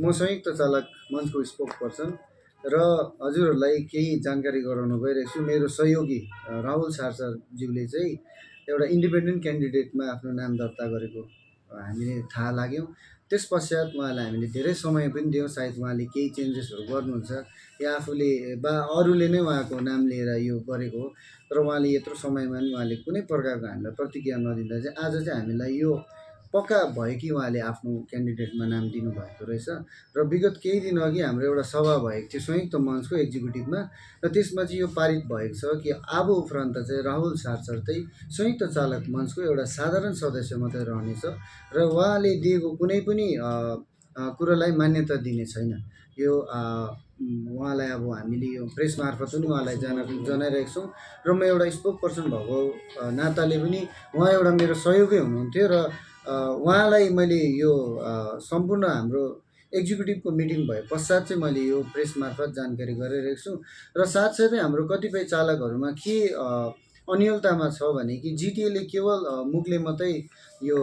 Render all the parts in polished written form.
म संयुक्त चालक मञ्चको स्पोक पर्सन र हजुरहरूलाई केही जानकारी गराउन गइरहेको छु। मेरो सहयोगी राहुल सारज्यूले चाहिँ एउटा इन्डिपेन्डेन्ट क्यान्डिडेटमा आफ्नो नाम दर्ता गरेको हामीले थाहा लाग्यो। त्यस पश्चात उहाँलाई हामीले धेरै समय पनि दियौँ। सायद उहाँले केही चेन्जेसहरू गर्नुहुन्छ या आफूले बा अरूले नै उहाँको नाम लिएर यो गरेको हो। तर उहाँले यत्रो समयमा नि उहाँले कुनै प्रकारको हामीलाई प्रतिक्रिया नदिँदा चाहिँ आज चाहिँ हामीलाई यो पक्का भयो कि उहाँले आफ्नो क्यान्डिडेटमा नाम दिनुभएको रहेछ। र विगत केही दिन अघि हाम्रो एउटा सभा भएको थियो संयुक्त मञ्चको एक्जिक्युटिभमा, र त्यसमा चाहिँ यो पारित भएको छ कि अब उपरान्त चाहिँ राहुल सर चाहिँ संयुक्त चालक मञ्चको एउटा साधारण सदस्य मात्रै रहनेछ र उहाँले दिएको कुनै पनि कुरालाई मान्यता दिने छैन। यो उहाँलाई अब हामीले यो प्रेस मार्फत पनि उहाँलाई जनाइरहेको छौँ। र म एउटा स्पोक पर्सन भएको नाताले पनि उहाँ एउटा मेरो सहयोगी हुनुहुन्थ्यो र उहाँलाई मैले यो सम्पूर्ण हाम्रो एक्जिक्युटिभको मिटिङ भए पश्चात चाहिँ मैले यो प्रेस मार्फत जानकारी गराइरहेको छु। र साथसाथै हाम्रो कतिपय चालकहरूमा के अनियलतामा छ भने कि जिटिएले केवल मुखले मात्रै यो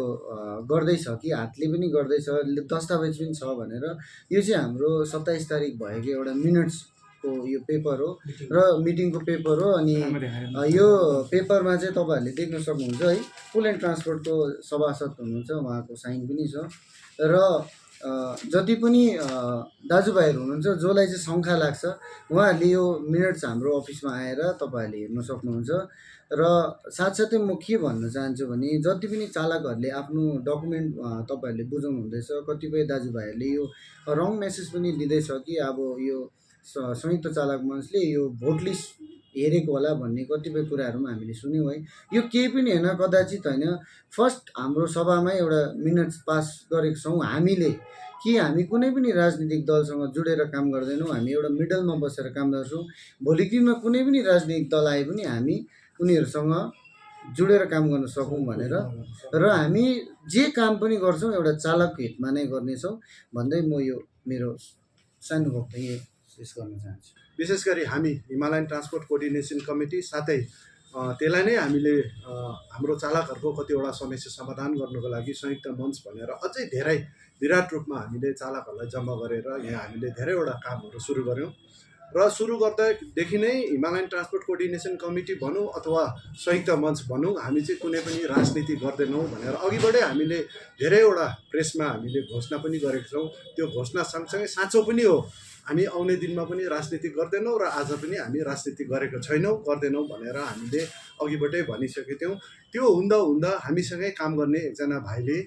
गर्दैछ कि हातले पनि गर्दैछ, दस्तावेज पनि छ भनेर। यो चाहिँ हाम्रो 27 तारिक भएको एउटा मिनट्सको यो पेपर हो र मिटिङको पेपर हो। अनि यो पेपरमा चाहिँ तपाईँहरूले देख्न सक्नुहुन्छ है, पुल एन्ड ट्रान्सपोर्टको सभासद हुनुहुन्छ, उहाँको साइन पनि छ। र जति पनि दाजुभाइहरू हुनुहुन्छ जसलाई चाहिँ शङ्का लाग्छ उहाँहरूले यो मिनट्स हाम्रो अफिसमा आएर तपाईँहरूले हेर्न सक्नुहुन्छ। र साथसाथै म के भन्न चाहन्छु भने जति पनि चालकहरूले आफ्नो डकुमेन्ट तपाईँहरूले बुझाउनु हुँदैछ, कतिपय दाजुभाइहरूले यो रङ मेसेज पनि दिँदैछ कि अब यो संयुक्त चालक मञ्चले यो भोट लिस्ट हेरेको होला भन्ने कतिपय कुराहरू पनि हामीले सुन्यौँ है। यो केही पनि होइन, कदाचित होइन। फर्स्ट हाम्रो सभामै एउटा मिनट्स पास गरेको छौँ हामीले कि हामी कुनै पनि राजनीतिक दलसँग जुडेर काम गर्दैनौँ, हामी एउटा मिडलमा बसेर काम गर्छौँ। भोलिको दिनमा कुनै पनि राजनीतिक दल आए पनि हामी उनीहरूसँग जुडेर काम गर्न सकौँ भनेर, र हामी जे काम पनि गर्छौँ एउटा चालक हितमा नै गर्नेछौँ भन्दै म यो मेरो सानो वक्तव्य शेष गर्न चाहन्छु। विशेष गरी हामी हिमालयन ट्रान्सपोर्ट कोअर्डिनेसन कमिटी साथै त्यसलाई नै हामीले हाम्रो चालकहरूको कतिवटा समस्या समाधान गर्नको लागि संयुक्त मञ्च भनेर अझै धेरै विराट रूपमा हामीले चालकहरूलाई जम्मा गरेर यहाँ हामीले धेरैवटा कामहरू सुरु गऱ्यौँ। र सुरु गर्दादेखि नै हिमालयन ट्रान्सपोर्ट कोअर्डिनेसन कमिटी भनौँ अथवा संयुक्त मञ्च भनौँ, हामी चाहिँ कुनै पनि राजनीति गर्दैनौँ भनेर अघिबाटै हामीले धेरैवटा प्रेसमा हामीले घोषणा पनि गरेका छौँ। त्यो घोषणा सँगसँगै साँचो पनि हो, हामी आउने दिनमा पनि राजनीति गर्दैनौँ र आज पनि हामी राजनीति गरेको छैनौँ, गर्दैनौँ भनेर हामीले अघिबाटै भनिसकेका थियौँ। त्यो हुँदा हुँदा हामीसँगै काम गर्ने एकजना भाइले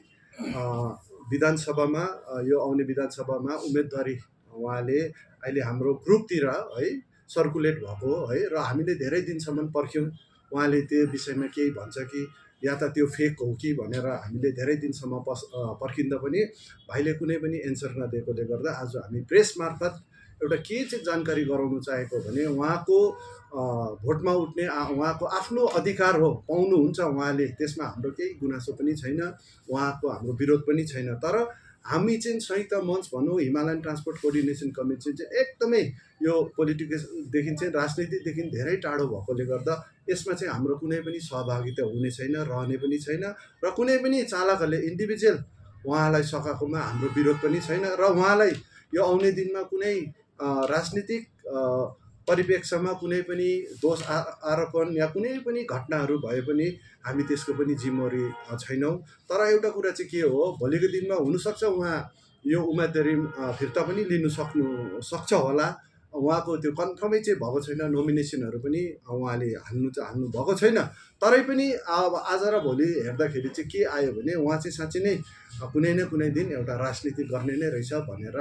विधानसभामा यो आउने विधानसभामा उम्मेदवारी उहाँले अहिले हाम्रो ग्रुपतिर है सर्कुलेट भएको है, र हामीले धेरै दिनसम्म पर्ख्यौँ उहाँले त्यो विषयमा केही भन्छ कि या त त्यो फेक हो कि भनेर हामीले धेरै दिनसम्म पर्खिँदा पनि भाइले कुनै पनि एन्सर नदिएकोले गर्दा आज हामी प्रेस मार्फत एउटा के चाहिँ जानकारी गराउनु चाहेको भने उहाँको भोटमा उठ्ने उहाँको आफ्नो अधिकार हो, पाउनुहुन्छ उहाँले, त्यसमा हाम्रो केही गुनासो पनि छैन, उहाँको हाम्रो विरोध पनि छैन। तर हामी चाहिँ संयुक्त मञ्च भनौँ हिमालयन ट्रान्सपोर्ट कोअर्डिनेसन कमिटी चाहिँ एकदमै यो पोलिटिक्सदेखि चाहिँ राजनीतिदेखि धेरै टाढो भएकोले गर्दा यसमा चाहिँ हाम्रो कुनै पनि सहभागिता हुने छैन, रहने पनि छैन, र कुनै पनि चालकहरूले इन्डिभिजुअल उहाँलाई सघाएकोमा हाम्रो विरोध पनि छैन। र उहाँलाई यो आउने दिनमा कुनै राजनीतिक परिप्रेक्ष्यमा कुनै पनि दोष आरोपण या कुनै पनि घटनाहरू भए पनि हामी त्यसको पनि जिम्मेवारी छैनौँ। तर एउटा कुरा चाहिँ के हो, भोलिको दिनमा हुनसक्छ उहाँ यो उम्मेदवारी फिर्ता पनि लिनु सक्छ होला, उहाँको त्यो कन्फर्मै चाहिँ भएको छैन, नोमिनेसनहरू पनि उहाँले हाल्नु भएको छैन। तरै पनि अब आज र भोलि हेर्दाखेरि चाहिँ के आयो भने उहाँ चाहिँ साँच्चै नै कुनै न कुनै दिन एउटा राजनीति गर्ने नै रहेछ भनेर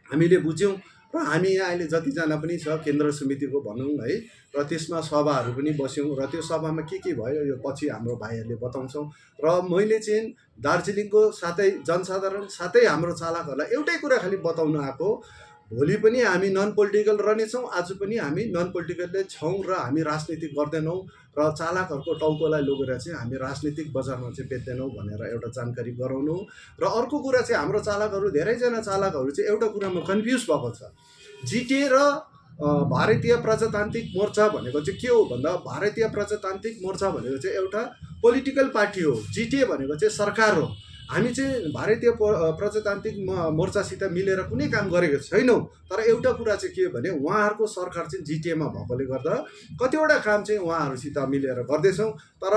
हामीले बुझ्यौँ। र हामी यहाँ अहिले जतिजना पनि छ केन्द्र समितिको भनौँ है, र त्यसमा सभाहरू पनि बस्यौँ, र त्यो सभामा के भयो यो पछि हाम्रो भाइहरूले बताउँछौँ। र मैले चाहिँ दार्जिलिङको साथै जनसाधारण साथै हाम्रो चालकहरूलाई एउटै कुरा खालि बताउन आएको, भोलि पनि हामी नन पोलिटिकल रहनेछौँ, आज पनि हामी नन पोलिटिकलले छौँ र हामी राजनीति गर्दैनौँ र चालकहरूको टाउकोलाई लगेर चाहिँ हामी राजनीतिक बजारमा चाहिँ बेच्दैनौँ भनेर एउटा जानकारी गराउनु। र अर्को कुरा चाहिँ हाम्रो चालकहरू धेरैजना चालकहरू चाहिँ एउटा कुरामा कन्फ्युज भएको छ, जिटिए र भारतीय प्रजातान्त्रिक मोर्चा भनेको चाहिँ के हो भन्दा भारतीय प्रजातान्त्रिक मोर्चा भनेको चाहिँ एउटा पोलिटिकल पार्टी हो, जिटिए भनेको चाहिँ सरकार हो। हामी चाहिँ भारतीय प्रजातान्त्रिक मोर्चासित मिलेर कुनै काम गरेको छैनौँ। तर एउटा कुरा चाहिँ के हो भने उहाँहरूको सरकार चाहिँ जिटिएमा भएकोले गर्दा कतिवटा काम चाहिँ उहाँहरूसित मिलेर गर्दैछौँ। तर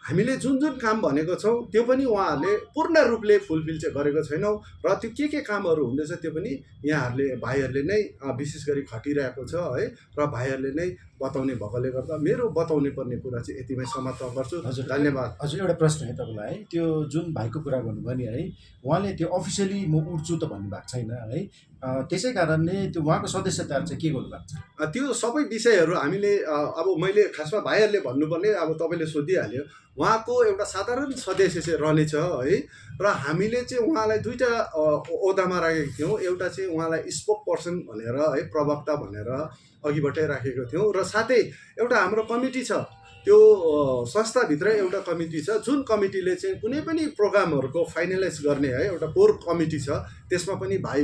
हामीले जुन जुन काम भनेको छौँ त्यो पनि उहाँहरूले पूर्ण रूपले फुलफिल चाहिँ गरेको छैनौँ। र त्यो के कामहरू हुँदैछ त्यो पनि यहाँहरूले भाइहरूले नै विशेष गरी खटिरहेको छ है। र भाइहरूले नै बताउने भएकोले गर्दा मेरो बताउनु पर्ने कुरा चाहिँ यतिमै समाप्त गर्छु। हजुर धन्यवाद। हजुर एउटा प्रश्न है तपाईँलाई है, त्यो जुन भाइको कुरा गर्नुभयो नि है, उहाँले त्यो अफिसियली म उठ्छु त भन्नुभएको छैन है, त्यसै कारणले त्यो उहाँको सदस्यताहरू चाहिँ के गर्नुभएको छ? त्यो सबै विषयहरू हामीले अब मैले खासमा भाइहरूले भन्नुपर्ने अब तपाईँले सोधिहाल्यो। उहाँको एउटा साधारण सदस्य चाहिँ रहनेछ है। र हामीले चाहिँ उहाँलाई दुईवटा ओहदामा राखेको थियौँ। एउटा चाहिँ उहाँलाई स्पोक पर्सन भनेर है, प्रवक्ता भनेर अघिबाटै राखेको थियौँ। र साथै एउटा हाम्रो कमिटी छ, त्यो संस्थाभित्रै एउटा कमिटी छ जुन कमिटीले चाहिँ कुनै पनि प्रोग्रामहरूको फाइनलाइज गर्ने है एउटा कोर कमिटी छ। त्यसमा पनि भाइ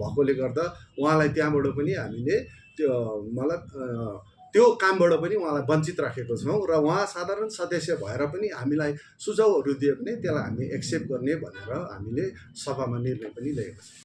भएकोले गर्दा उहाँलाई त्यहाँबाट पनि हामीले त्यो कामबाट पनि उहाँलाई वञ्चित राखेको छौँ। र उहाँ साधारण सदस्य भएर पनि हामीलाई सुझावहरू दियो भने त्यसलाई हामी एक्सेप्ट गर्ने भनेर हामीले सभामा निर्णय पनि लिएको छौँ।